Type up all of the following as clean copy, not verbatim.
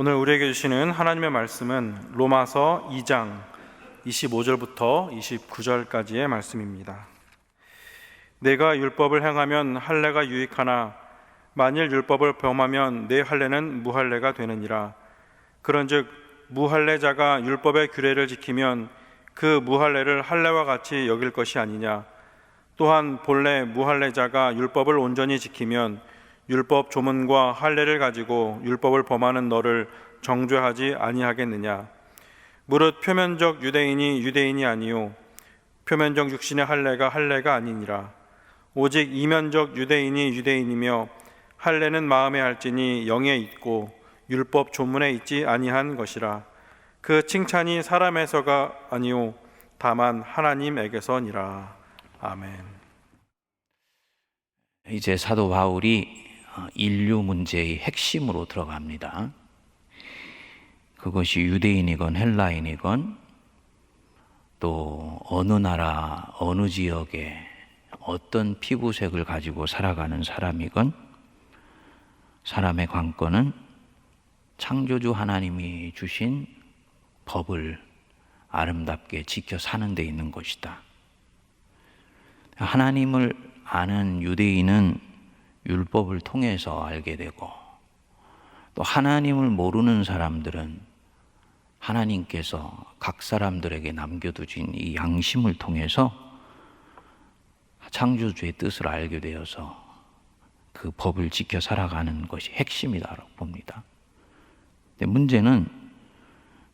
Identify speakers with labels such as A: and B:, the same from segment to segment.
A: 오늘 우리에게 주시는 하나님의 말씀은 로마서 2장 25절부터 29절까지의 말씀입니다. 내가 율법을 행하면 할례가 유익하나 만일 율법을 범하면 내 할례는 무할례가 되느니라. 그런즉 무할례자가 율법의 규례를 지키면 그 무할례를 할례와 같이 여길 것이 아니냐. 또한 본래 무할례자가 율법을 온전히 지키면 율법 조문과 할례를 가지고 율법을 범하는 너를 정죄하지 아니하겠느냐. 무릇 표면적 유대인이 유대인이 아니요 표면적 육신의 할례가 할례가 아니니라. 오직 이면적 유대인이 유대인이며 할례는 마음에 할지니 영에 있고 율법 조문에 있지 아니한 것이라. 그 칭찬이 사람에서가 아니요 다만 하나님에게서니라. 아멘.
B: 이제 사도 바울이 인류 문제의 핵심으로 들어갑니다. 그것이 유대인이건 헬라인이건 또 어느 나라 어느 지역에 어떤 피부색을 가지고 살아가는 사람이건 사람의 관건은 창조주 하나님이 주신 법을 아름답게 지켜 사는 데 있는 것이다. 하나님을 아는 유대인은 율법을 통해서 알게 되고, 또 하나님을 모르는 사람들은 하나님께서 각 사람들에게 남겨두신 이 양심을 통해서 창조주의 뜻을 알게 되어서 그 법을 지켜 살아가는 것이 핵심이라고 봅니다. 근데 문제는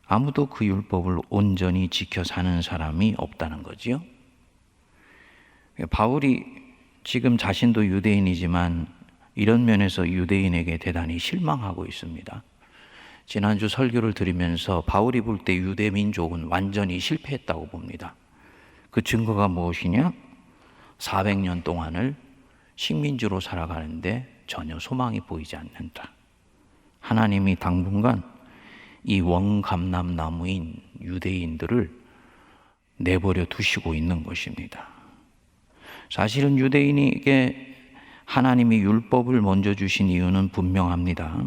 B: 아무도 그 율법을 온전히 지켜 사는 사람이 없다는 거지요. 바울이 지금 자신도 유대인이지만 이런 면에서 유대인에게 대단히 실망하고 있습니다. 지난주 설교를 들으면서 바울이 볼 때 유대 민족은 완전히 실패했다고 봅니다. 그 증거가 무엇이냐? 400년 동안을 식민지로 살아가는데 전혀 소망이 보이지 않는다. 하나님이 당분간 이 원감람나무인 유대인들을 내버려 두시고 있는 것입니다. 사실은 유대인에게 하나님이 율법을 먼저 주신 이유는 분명합니다.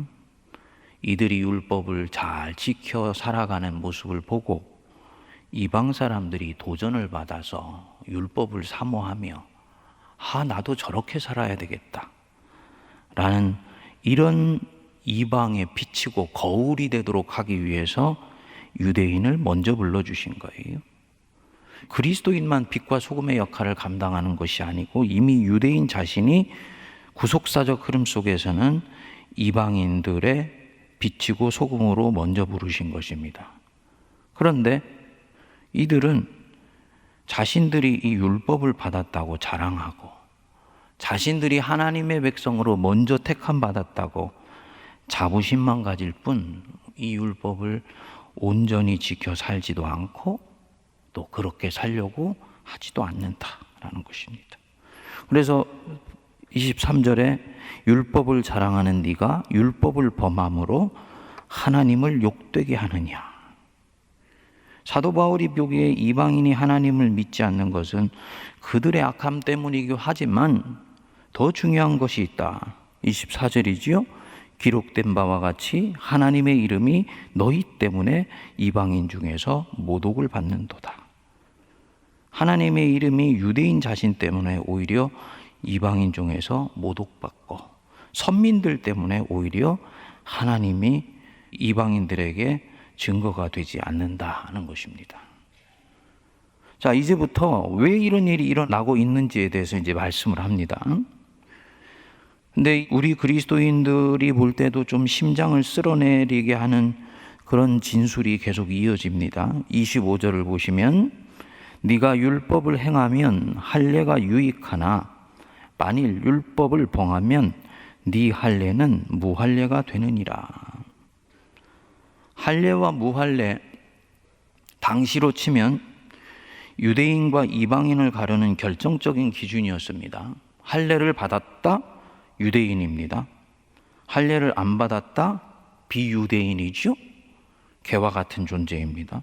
B: 이들이 율법을 잘 지켜 살아가는 모습을 보고 이방 사람들이 도전을 받아서 율법을 사모하며 나도 저렇게 살아야 되겠다 라는 이런 이방에 비치고 거울이 되도록 하기 위해서 유대인을 먼저 불러주신 거예요. 그리스도인만 빛과 소금의 역할을 감당하는 것이 아니고 이미 유대인 자신이 구속사적 흐름 속에서는 이방인들의 빛이고 소금으로 먼저 부르신 것입니다. 그런데 이들은 자신들이 이 율법을 받았다고 자랑하고 자신들이 하나님의 백성으로 먼저 택함 받았다고 자부심만 가질 뿐 이 율법을 온전히 지켜 살지도 않고 또 그렇게 살려고 하지도 않는다라는 것입니다. 그래서 23절에 율법을 자랑하는 네가 율법을 범함으로 하나님을 욕되게 하느냐. 사도 바울이 보기에 이방인이 하나님을 믿지 않는 것은 그들의 악함 때문이기도 하지만 더 중요한 것이 있다. 24절이지요. 기록된 바와 같이 하나님의 이름이 너희 때문에 이방인 중에서 모독을 받는도다. 하나님의 이름이 유대인 자신 때문에 오히려 이방인 중에서 모독받고 선민들 때문에 오히려 하나님이 이방인들에게 증거가 되지 않는다는 것입니다. 자, 이제부터 왜 이런 일이 일어나고 있는지에 대해서 이제 말씀을 합니다. 근데 우리 그리스도인들이 볼 때도 좀 심장을 쓸어내리게 하는 그런 진술이 계속 이어집니다. 25절을 보시면 네가 율법을 행하면 할례가 유익하나 만일 율법을 범하면 네 할례는 무할례가 되느니라. 할례와 무할례, 당시로 치면 유대인과 이방인을 가르는 결정적인 기준이었습니다. 할례를 받았다? 유대인입니다. 할례를 안 받았다? 비유대인이죠? 개와 같은 존재입니다.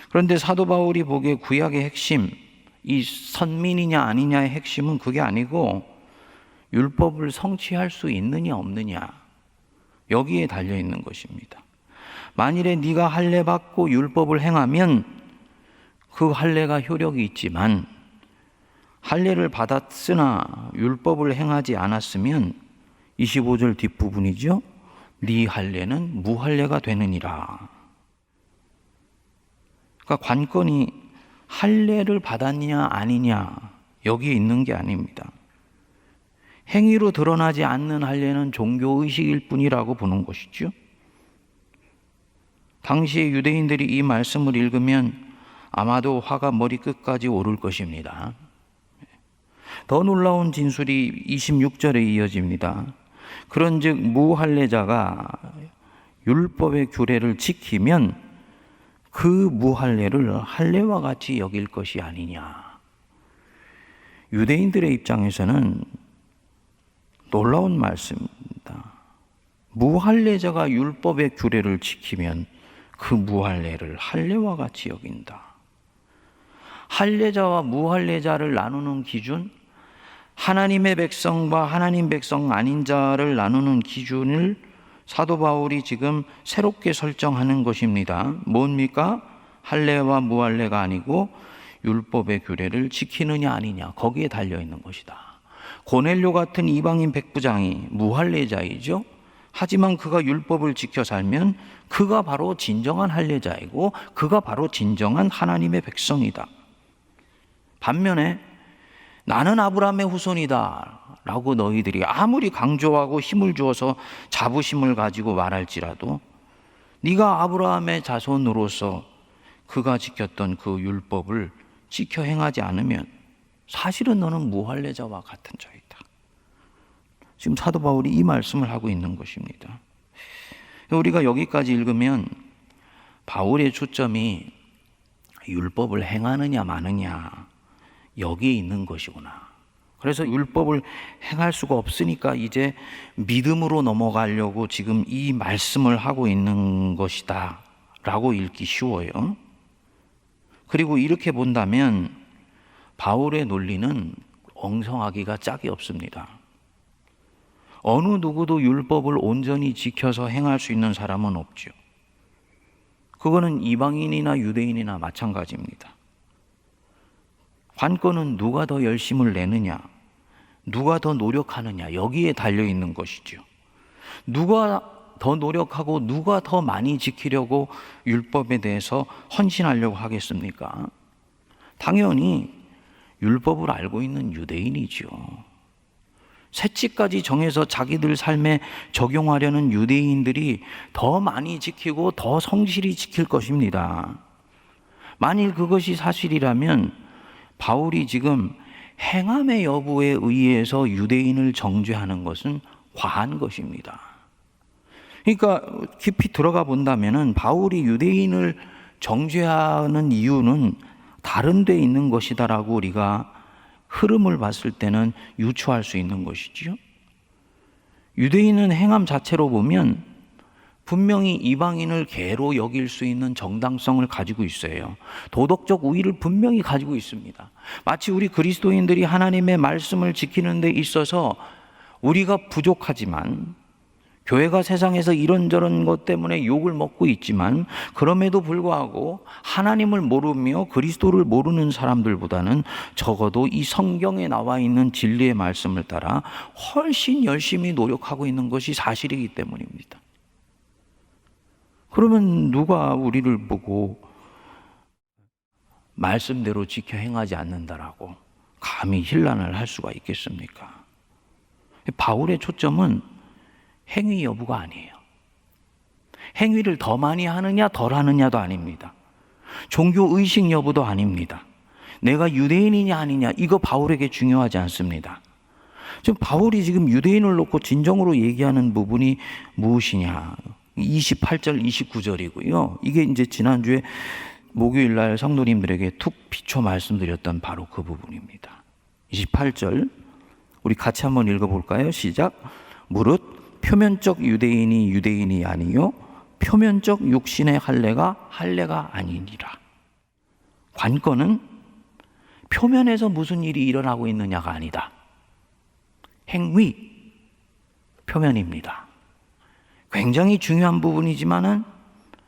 B: 그런데 사도 바울이 보기에 구약의 핵심, 이 선민이냐 아니냐의 핵심은 그게 아니고 율법을 성취할 수 있느냐 없느냐, 여기에 달려 있는 것입니다. 만일에 네가 할례 받고 율법을 행하면 그 할례가 효력이 있지만 할례를 받았으나 율법을 행하지 않았으면 25절 뒷부분이죠. 네 할례는 무할례가 되느니라. 그러니까 관건이 할례를 받았냐 아니냐 여기에 있는 게 아닙니다. 행위로 드러나지 않는 할례는 종교의식일 뿐이라고 보는 것이죠. 당시에 유대인들이 이 말씀을 읽으면 아마도 화가 머리끝까지 오를 것입니다. 더 놀라운 진술이 26절에 이어집니다. 그런즉 무할례자가 율법의 규례를 지키면 그 무할례를 할례와 같이 여길 것이 아니냐. 유대인들의 입장에서는 놀라운 말씀입니다. 무할례자가 율법의 규례를 지키면 그 무할례를 할례와 같이 여긴다. 할례자와 무할례자를 나누는 기준, 하나님의 백성과 하나님 백성 아닌 자를 나누는 기준을 사도 바울이 지금 새롭게 설정하는 것입니다. 뭡니까? 할례와 무할례가 아니고 율법의 규례를 지키느냐 아니냐, 거기에 달려 있는 것이다. 고넬료 같은 이방인 백부장이 무할례자이죠. 하지만 그가 율법을 지켜 살면 그가 바로 진정한 할례자이고 그가 바로 진정한 하나님의 백성이다. 반면에 나는 아브라함의 후손이다 라고 너희들이 아무리 강조하고 힘을 주어서 자부심을 가지고 말할지라도 네가 아브라함의 자손으로서 그가 지켰던 그 율법을 지켜 행하지 않으면 사실은 너는 무할례자와 같은 자이다. 지금 사도 바울이 이 말씀을 하고 있는 것입니다. 우리가 여기까지 읽으면 바울의 초점이 율법을 행하느냐 마느냐 여기에 있는 것이구나. 그래서 율법을 행할 수가 없으니까 이제 믿음으로 넘어가려고 지금 이 말씀을 하고 있는 것이다 라고 읽기 쉬워요. 그리고 이렇게 본다면 바울의 논리는 엉성하기가 짝이 없습니다. 어느 누구도 율법을 온전히 지켜서 행할 수 있는 사람은 없죠. 그거는 이방인이나 유대인이나 마찬가지입니다. 관건은 누가 더 열심을 내느냐, 누가 더 노력하느냐 여기에 달려 있는 것이죠. 누가 더 노력하고 누가 더 많이 지키려고 율법에 대해서 헌신하려고 하겠습니까? 당연히 율법을 알고 있는 유대인이죠. 새치까지 정해서 자기들 삶에 적용하려는 유대인들이 더 많이 지키고 더 성실히 지킬 것입니다. 만일 그것이 사실이라면 바울이 지금 행함의 여부에 의해서 유대인을 정죄하는 것은 과한 것입니다. 그러니까 깊이 들어가 본다면 바울이 유대인을 정죄하는 이유는 다른 데 있는 것이다라고 우리가 흐름을 봤을 때는 유추할 수 있는 것이지요. 유대인은 행함 자체로 보면 분명히 이방인을 개로 여길 수 있는 정당성을 가지고 있어요. 도덕적 우위를 분명히 가지고 있습니다. 마치 우리 그리스도인들이 하나님의 말씀을 지키는 데 있어서 우리가 부족하지만 교회가 세상에서 이런저런 것 때문에 욕을 먹고 있지만 그럼에도 불구하고 하나님을 모르며 그리스도를 모르는 사람들보다는 적어도 이 성경에 나와 있는 진리의 말씀을 따라 훨씬 열심히 노력하고 있는 것이 사실이기 때문입니다. 그러면 누가 우리를 보고 말씀대로 지켜 행하지 않는다라고 감히 힐난을 할 수가 있겠습니까? 바울의 초점은 행위 여부가 아니에요. 행위를 더 많이 하느냐 덜 하느냐도 아닙니다. 종교 의식 여부도 아닙니다. 내가 유대인이냐 아니냐 이거 바울에게 중요하지 않습니다. 지금 바울이 지금 유대인을 놓고 진정으로 얘기하는 부분이 무엇이냐? 28절, 29절이고요. 이게 이제 지난주에 목요일 날 성도님들에게 툭 비춰 말씀드렸던 바로 그 부분입니다. 28절 우리 같이 한번 읽어볼까요? 시작. 무릇 표면적 유대인이 유대인이 아니요 표면적 육신의 할례가 아니니라. 관건은 표면에서 무슨 일이 일어나고 있느냐가 아니다. 행위, 표면입니다. 굉장히 중요한 부분이지만은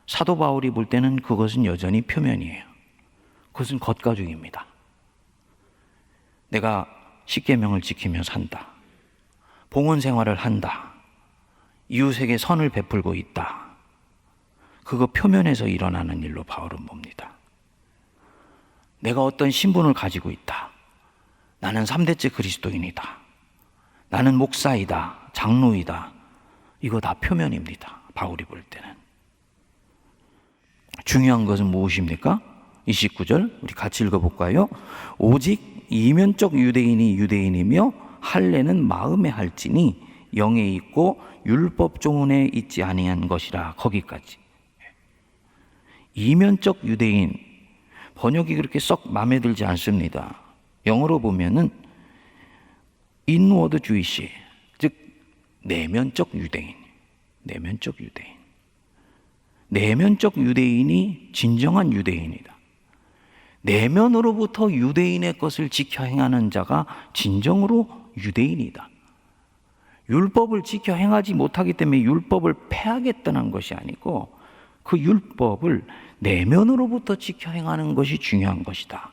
B: 사도 바울이 볼 때는 그것은 여전히 표면이에요. 그것은 겉가죽입니다. 내가 십계명을 지키며 산다. 봉헌 생활을 한다. 이웃에게 선을 베풀고 있다. 그거 표면에서 일어나는 일로 바울은 봅니다. 내가 어떤 신분을 가지고 있다. 나는 3대째 그리스도인이다. 나는 목사이다. 장로이다. 이거 다 표면입니다. 바울이 볼 때는. 중요한 것은 무엇입니까? 29절 우리 같이 읽어볼까요? 오직 이면적 유대인이 유대인이며 할례는 마음에 할지니 영에 있고 율법 조문에 있지 아니한 것이라. 거기까지. 이면적 유대인, 번역이 그렇게 썩 마음에 들지 않습니다. 영어로 보면은 inward Jewish, 즉 내면적 유대인. 내면적 유대인. 내면적 유대인이 진정한 유대인이다. 내면으로부터 유대인의 것을 지켜 행하는 자가 진정으로 유대인이다. 율법을 지켜 행하지 못하기 때문에 율법을 폐하겠다는 것이 아니고 그 율법을 내면으로부터 지켜 행하는 것이 중요한 것이다.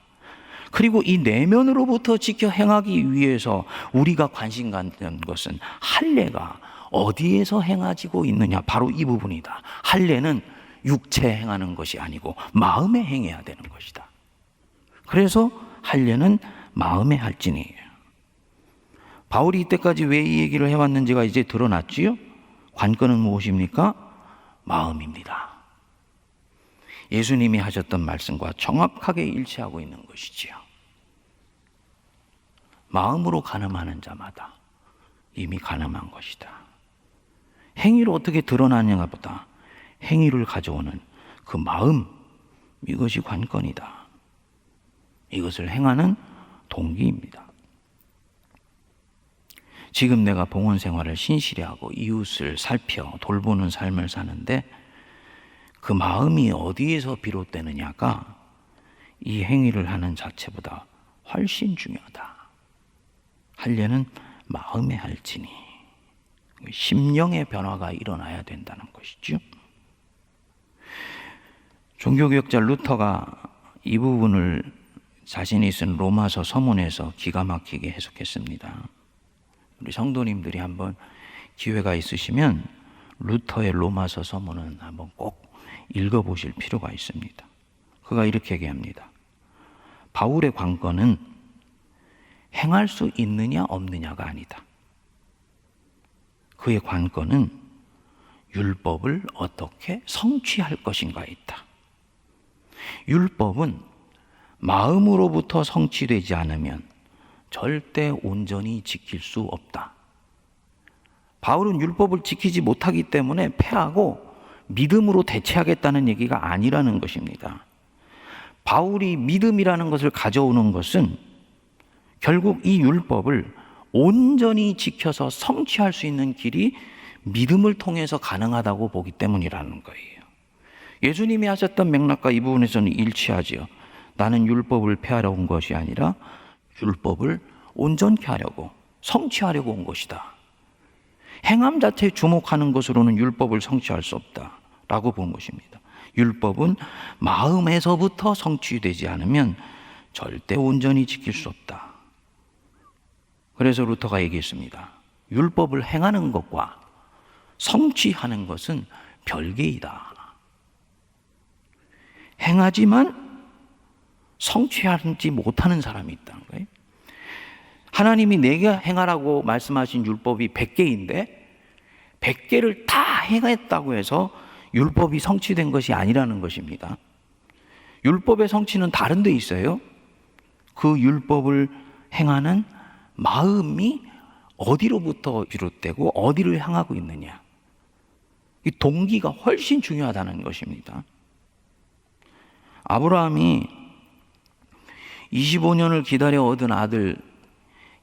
B: 그리고 이 내면으로부터 지켜 행하기 위해서 우리가 관심 갖는 것은 할례가 어디에서 행하지고 있느냐, 바로 이 부분이다. 할례는 육체에 행하는 것이 아니고 마음에 행해야 되는 것이다. 그래서 할례는 마음에 할지니예요. 바울이 이때까지 왜 이 얘기를 해왔는지가 이제 드러났지요. 관건은 무엇입니까? 마음입니다. 예수님이 하셨던 말씀과 정확하게 일치하고 있는 것이지요. 마음으로 가늠하는 자마다 이미 가늠한 것이다. 행위로 어떻게 드러나느냐 보다 행위를 가져오는 그 마음, 이것이 관건이다. 이것을 행하는 동기입니다. 지금 내가 봉헌 생활을 신실히 하고 이웃을 살펴 돌보는 삶을 사는데 그 마음이 어디에서 비롯되느냐가 이 행위를 하는 자체보다 훨씬 중요하다. 할례는 마음에 할지니, 심령의 변화가 일어나야 된다는 것이죠. 종교개혁자 루터가 이 부분을 자신이 쓴 로마서 서문에서 기가 막히게 해석했습니다. 우리 성도님들이 한번 기회가 있으시면 루터의 로마서 서문은 한번 꼭 읽어보실 필요가 있습니다. 그가 이렇게 얘기합니다. 바울의 관건은 행할 수 있느냐 없느냐가 아니다. 그의 관건은 율법을 어떻게 성취할 것인가에 있다. 율법은 마음으로부터 성취되지 않으면 절대 온전히 지킬 수 없다. 바울은 율법을 지키지 못하기 때문에 폐하고 믿음으로 대체하겠다는 얘기가 아니라는 것입니다. 바울이 믿음이라는 것을 가져오는 것은 결국 이 율법을 온전히 지켜서 성취할 수 있는 길이 믿음을 통해서 가능하다고 보기 때문이라는 거예요. 예수님이 하셨던 맥락과 이 부분에서는 일치하지요. 나는 율법을 폐하러 온 것이 아니라 율법을 온전케 하려고, 성취하려고 온 것이다. 행함 자체에 주목하는 것으로는 율법을 성취할 수 없다라고 본 것입니다. 율법은 마음에서부터 성취되지 않으면 절대 온전히 지킬 수 없다. 그래서 루터가 얘기했습니다. 율법을 행하는 것과 성취하는 것은 별개이다. 행하지만 성취하지 못하는 사람이 있다는 거예요. 하나님이 내가 행하라고 말씀하신 율법이 100개인데 100개를 다 행했다고 해서 율법이 성취된 것이 아니라는 것입니다. 율법의 성취는 다른 데 있어요. 그 율법을 행하는 마음이 어디로부터 비롯되고 어디를 향하고 있느냐, 이 동기가 훨씬 중요하다는 것입니다. 아브라함이 25년을 기다려 얻은 아들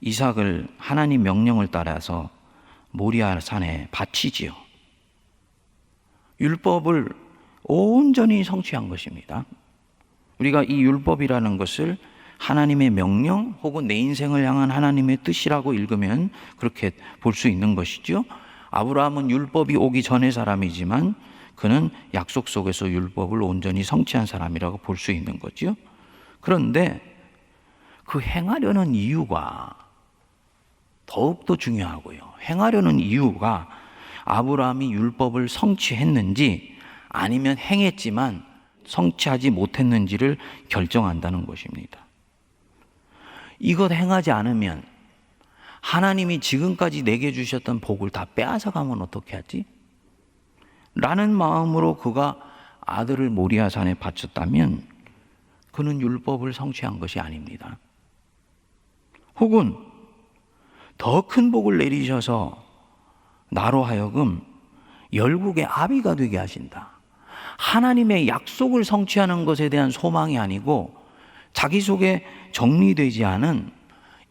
B: 이삭을 하나님 명령을 따라서 모리아 산에 바치지요. 율법을 온전히 성취한 것입니다. 우리가 이 율법이라는 것을 하나님의 명령 혹은 내 인생을 향한 하나님의 뜻이라고 읽으면 그렇게 볼 수 있는 것이죠. 아브라함은 율법이 오기 전의 사람이지만 그는 약속 속에서 율법을 온전히 성취한 사람이라고 볼 수 있는 거죠. 그런데 그 행하려는 이유가 더욱더 중요하고요. 행하려는 이유가 아브라함이 율법을 성취했는지 아니면 행했지만 성취하지 못했는지를 결정한다는 것입니다. 이것 행하지 않으면 하나님이 지금까지 내게 주셨던 복을 다 빼앗아가면 어떻게 하지? 라는 마음으로 그가 아들을 모리아산에 바쳤다면 그는 율법을 성취한 것이 아닙니다. 혹은 더 큰 복을 내리셔서 나로 하여금 열국의 아비가 되게 하신다. 하나님의 약속을 성취하는 것에 대한 소망이 아니고 자기 속에 정리되지 않은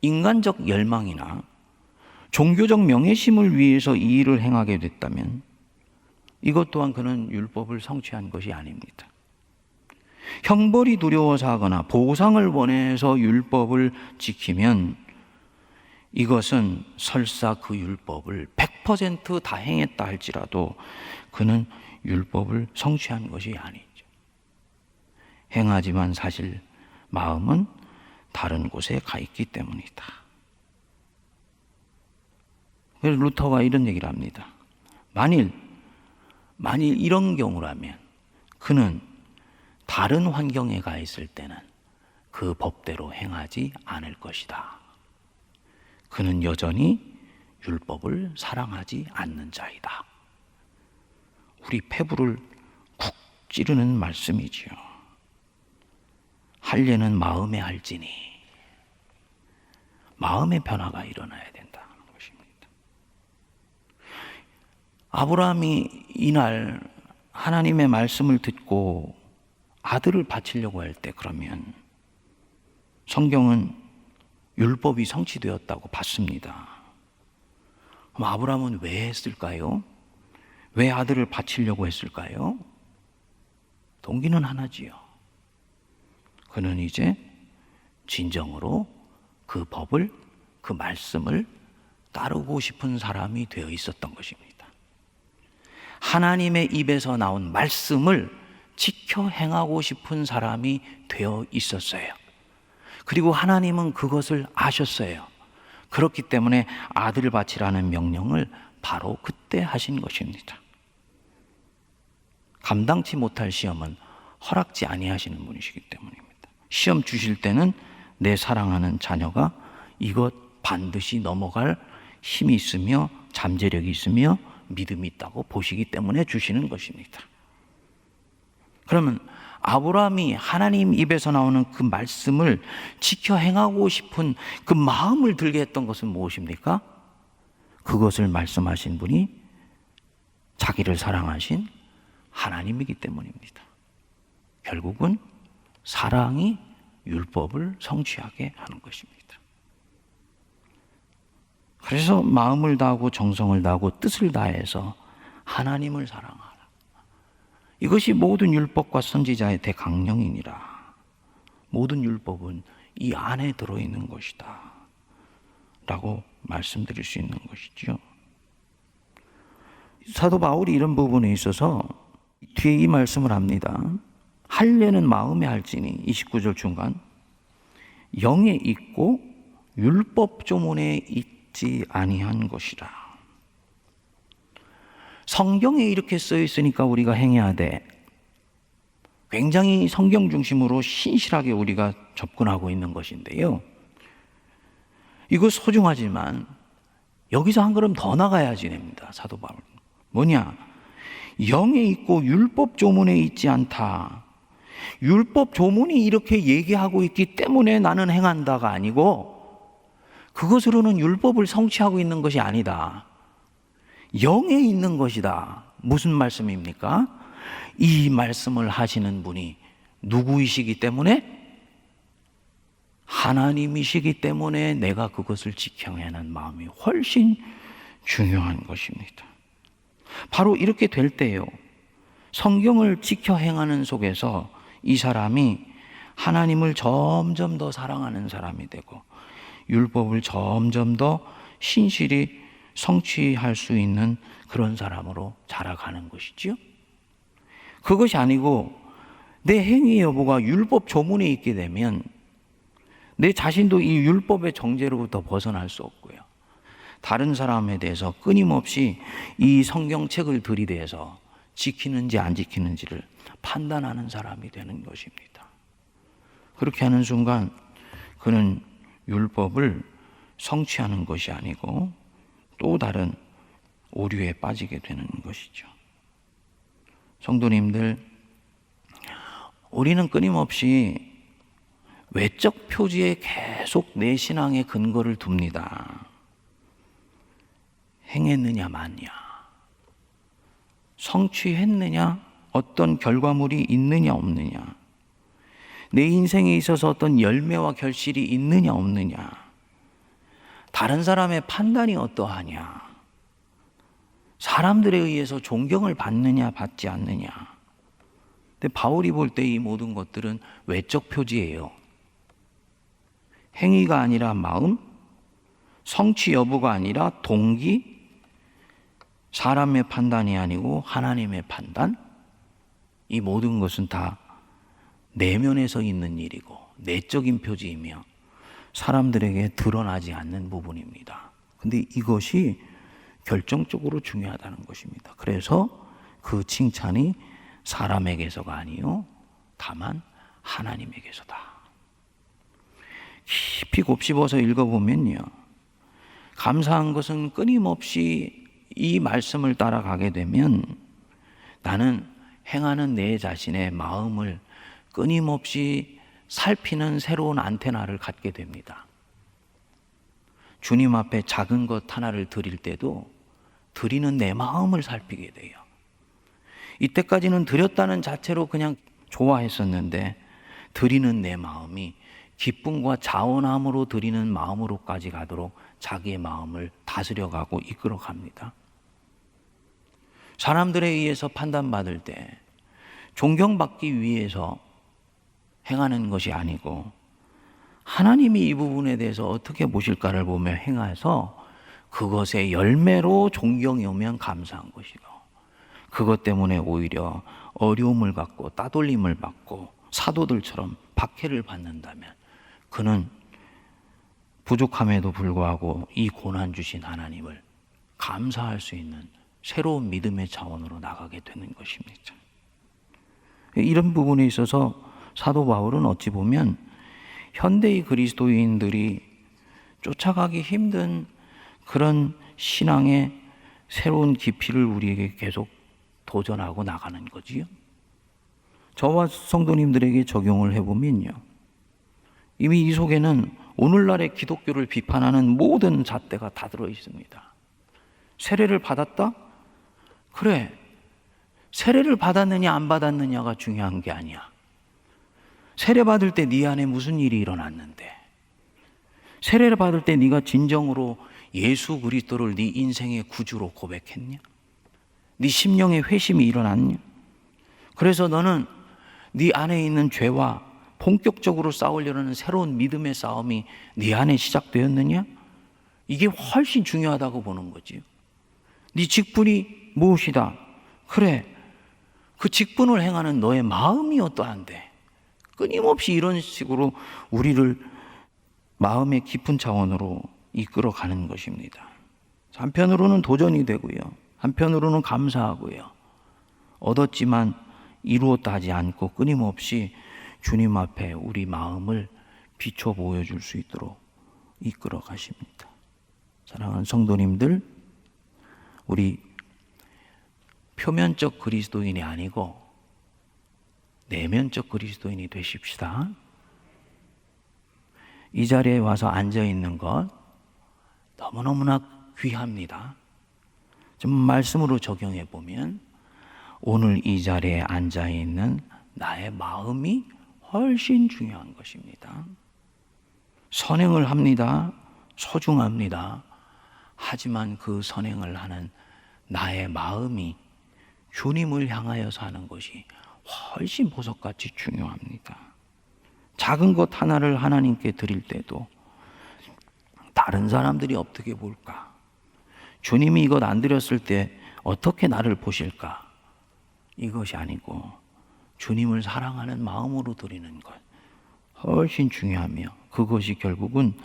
B: 인간적 열망이나 종교적 명예심을 위해서 이 일을 행하게 됐다면 이것 또한 그는 율법을 성취한 것이 아닙니다. 형벌이 두려워서 하거나 보상을 원해서 율법을 지키면 이것은 설사 그 율법을 100% 다 행했다 할지라도 그는 율법을 성취한 것이 아니죠. 행하지만 사실 마음은 다른 곳에 가 있기 때문이다. 그래서 루터가 이런 얘기를 합니다. 만일 이런 경우라면 그는 다른 환경에 가 있을 때는 그 법대로 행하지 않을 것이다. 그는 여전히 율법을 사랑하지 않는 자이다. 우리 폐부를 쿡 찌르는 말씀이지요. 할례는 마음에 할지니 마음의 변화가 일어나야 된다는 것입니다. 아브라함이 이날 하나님의 말씀을 듣고 아들을 바치려고 할 때 그러면 성경은 율법이 성취되었다고 봤습니다. 그럼 아브라함은 왜 했을까요? 왜 아들을 바치려고 했을까요? 동기는 하나지요. 그는 이제 진정으로 그 법을, 그 말씀을 따르고 싶은 사람이 되어 있었던 것입니다. 하나님의 입에서 나온 말씀을 지켜 행하고 싶은 사람이 되어 있었어요. 그리고 하나님은 그것을 아셨어요. 그렇기 때문에 아들을 바치라는 명령을 바로 그때 하신 것입니다. 감당치 못할 시험은 허락지 아니하시는 분이시기 때문입니다. 시험 주실 때는 내 사랑하는 자녀가 이것 반드시 넘어갈 힘이 있으며 잠재력이 있으며 믿음이 있다고 보시기 때문에 주시는 것입니다. 그러면 아브라함이 하나님 입에서 나오는 그 말씀을 지켜 행하고 싶은 그 마음을 들게 했던 것은 무엇입니까? 그것을 말씀하신 분이 자기를 사랑하신 하나님이기 때문입니다. 결국은 사랑이 율법을 성취하게 하는 것입니다. 그래서 마음을 다하고 정성을 다하고 뜻을 다해서 하나님을 사랑하라. 이것이 모든 율법과 선지자의 대강령이니라. 모든 율법은 이 안에 들어있는 것이다 라고 말씀드릴 수 있는 것이죠. 사도 바울이 이런 부분에 있어서 뒤에 이 말씀을 합니다. 할례는 마음에 할지니 29절 중간 영에 있고 율법 조문에 있지 아니한 것이라. 성경에 이렇게 써 있으니까 우리가 행해야 돼. 굉장히 성경 중심으로 신실하게 우리가 접근하고 있는 것인데요. 이거 소중하지만 여기서 한 걸음 더 나가야지 됩니다. 사도 바울. 뭐냐? 영에 있고 율법 조문에 있지 않다. 율법 조문이 이렇게 얘기하고 있기 때문에 나는 행한다가 아니고 그것으로는 율법을 성취하고 있는 것이 아니다. 영에 있는 것이다. 무슨 말씀입니까? 이 말씀을 하시는 분이 누구이시기 때문에? 하나님이시기 때문에 내가 그것을 지켜야 하는 마음이 훨씬 중요한 것입니다. 바로 이렇게 될 때요, 성경을 지켜 행하는 속에서 이 사람이 하나님을 점점 더 사랑하는 사람이 되고 율법을 점점 더 신실히 성취할 수 있는 그런 사람으로 자라가는 것이지요. 그것이 아니고 내 행위 여부가 율법 조문에 있게 되면 내 자신도 이 율법의 정죄로부터 벗어날 수 없고요. 다른 사람에 대해서 끊임없이 이 성경책을 들이대서 지키는지 안 지키는지를 판단하는 사람이 되는 것입니다. 그렇게 하는 순간 그는 율법을 성취하는 것이 아니고 또 다른 오류에 빠지게 되는 것이죠. 성도님들, 우리는 끊임없이 외적 표지에 계속 내 신앙의 근거를 둡니다. 행했느냐 마냐, 성취했느냐, 어떤 결과물이 있느냐 없느냐, 내 인생에 있어서 어떤 열매와 결실이 있느냐 없느냐, 다른 사람의 판단이 어떠하냐, 사람들에 의해서 존경을 받느냐 받지 않느냐. 근데 바울이 볼 때 이 모든 것들은 외적 표지예요. 행위가 아니라 마음, 성취 여부가 아니라 동기, 사람의 판단이 아니고 하나님의 판단. 이 모든 것은 다 내면에서 있는 일이고 내적인 표지이며 사람들에게 드러나지 않는 부분입니다. 근데 이것이 결정적으로 중요하다는 것입니다. 그래서 그 칭찬이 사람에게서가 아니요 다만 하나님에게서다. 깊이 곱씹어서 읽어보면요, 감사한 것은 끊임없이 이 말씀을 따라가게 되면 나는 행하는 내 자신의 마음을 끊임없이 살피는 새로운 안테나를 갖게 됩니다. 주님 앞에 작은 것 하나를 드릴 때도 드리는 내 마음을 살피게 돼요. 이때까지는 드렸다는 자체로 그냥 좋아했었는데 드리는 내 마음이 기쁨과 자원함으로 드리는 마음으로까지 가도록 자기의 마음을 다스려가고 이끌어갑니다. 사람들에 의해서 판단받을 때 존경받기 위해서 행하는 것이 아니고 하나님이 이 부분에 대해서 어떻게 보실까를 보며 행해서 그것의 열매로 존경이 오면 감사한 것이고, 그것 때문에 오히려 어려움을 갖고 따돌림을 받고 사도들처럼 박해를 받는다면 그는 부족함에도 불구하고 이 고난 주신 하나님을 감사할 수 있는 새로운 믿음의 차원으로 나가게 되는 것입니다. 이런 부분에 있어서 사도 바울은 어찌 보면 현대의 그리스도인들이 쫓아가기 힘든 그런 신앙의 새로운 깊이를 우리에게 계속 도전하고 나가는 거지요. 저와 성도님들에게 적용을 해보면요, 이미 이 속에는 오늘날의 기독교를 비판하는 모든 잣대가 다 들어 있습니다. 세례를 받았다? 그래, 세례를 받았느냐 안 받았느냐가 중요한 게 아니야. 세례 받을 때 네 안에 무슨 일이 일어났는데, 세례를 받을 때 네가 진정으로 예수 그리스도를 네 인생의 구주로 고백했냐? 네 심령의 회심이 일어났냐? 그래서 너는 네 안에 있는 죄와 본격적으로 싸우려는 새로운 믿음의 싸움이 네 안에 시작되었느냐? 이게 훨씬 중요하다고 보는 거지요. 네 직분이 무엇이다? 그래, 그 직분을 행하는 너의 마음이 어떠한데? 끊임없이 이런 식으로 우리를 마음의 깊은 차원으로 이끌어가는 것입니다. 한편으로는 도전이 되고요, 한편으로는 감사하고요, 얻었지만 이루었다 하지 않고 끊임없이 주님 앞에 우리 마음을 비춰 보여줄 수 있도록 이끌어 가십니다. 사랑하는 성도님들, 우리 표면적 그리스도인이 아니고 내면적 그리스도인이 되십시다. 이 자리에 와서 앉아 있는 것 너무너무나 귀합니다. 좀 말씀으로 적용해 보면 오늘 이 자리에 앉아 있는 나의 마음이 훨씬 중요한 것입니다. 선행을 합니다. 소중합니다. 하지만 그 선행을 하는 나의 마음이 주님을 향하여서 하는 것이 훨씬 보석같이 중요합니다. 작은 것 하나를 하나님께 드릴 때도 다른 사람들이 어떻게 볼까? 주님이 이것 안 드렸을 때 어떻게 나를 보실까? 이것이 아니고 주님을 사랑하는 마음으로 드리는 것, 훨씬 중요하며 그것이 결국은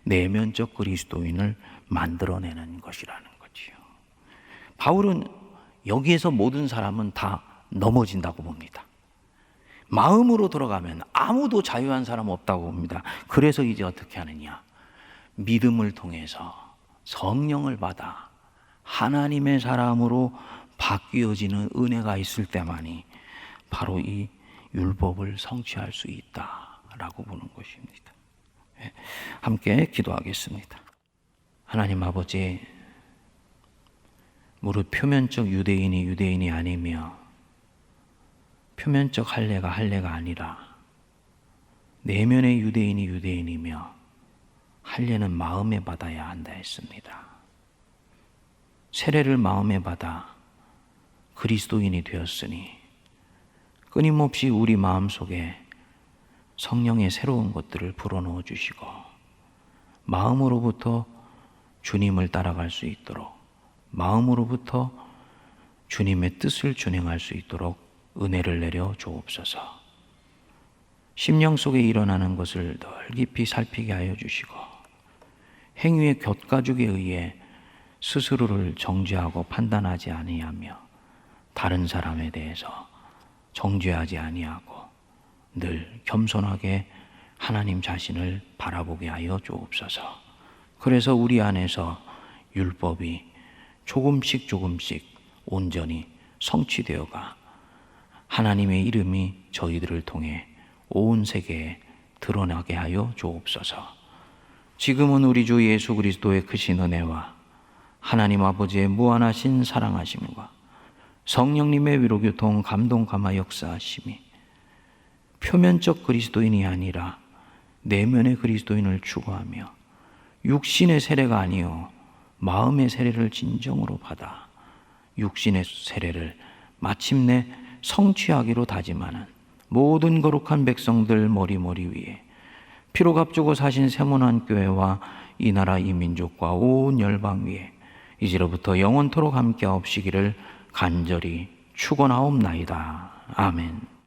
B: 내면적 그리스도인을 만들어내는 것이라는 거지요. 바울은 여기에서 모든 사람은 다 넘어진다고 봅니다. 마음으로 들어가면 아무도 자유한 사람 없다고 봅니다. 그래서 이제 어떻게 하느냐? 믿음을 통해서 성령을 받아 하나님의 사람으로 바뀌어지는 은혜가 있을 때만이 바로 이 율법을 성취할 수 있다라고 보는 것입니다. 함께 기도하겠습니다. 하나님 아버지, 무릇 표면적 유대인이 아니며 표면적 할례가 아니라 내면의 유대인이며 할례는 마음에 받아야 한다 했습니다. 세례를 마음에 받아 그리스도인이 되었으니 끊임없이 우리 마음속에 성령의 새로운 것들을 불어넣어 주시고 마음으로부터 주님을 따라갈 수 있도록, 마음으로부터 주님의 뜻을 준행할 수 있도록 은혜를 내려 주옵소서. 심령 속에 일어나는 것을 늘 깊이 살피게 하여 주시고 행위의 곁가죽에 의해 스스로를 정죄하고 판단하지 아니하며 다른 사람에 대해서 정죄하지 아니하고 늘 겸손하게 하나님 자신을 바라보게 하여 주옵소서. 그래서 우리 안에서 율법이 조금씩 온전히 성취되어가 하나님의 이름이 저희들을 통해 온 세계에 드러나게 하여 주옵소서. 지금은 우리 주 예수 그리스도의 크신 은혜와 하나님 아버지의 무한하신 사랑하심과 성령님의 위로교통 감동 감화 역사하심이 표면적 그리스도인이 아니라 내면의 그리스도인을 추구하며 육신의 세례가 아니요 마음의 세례를 진정으로 받아 육신의 세례를 마침내 성취하기로 다짐하는 모든 거룩한 백성들 머리 위에 피로 값주고 사신 세문안 교회와 이 나라 이 민족과 온 열방 위에 이제로부터 영원토록 함께하옵시기를 간절히 축원하옵나이다. 아멘.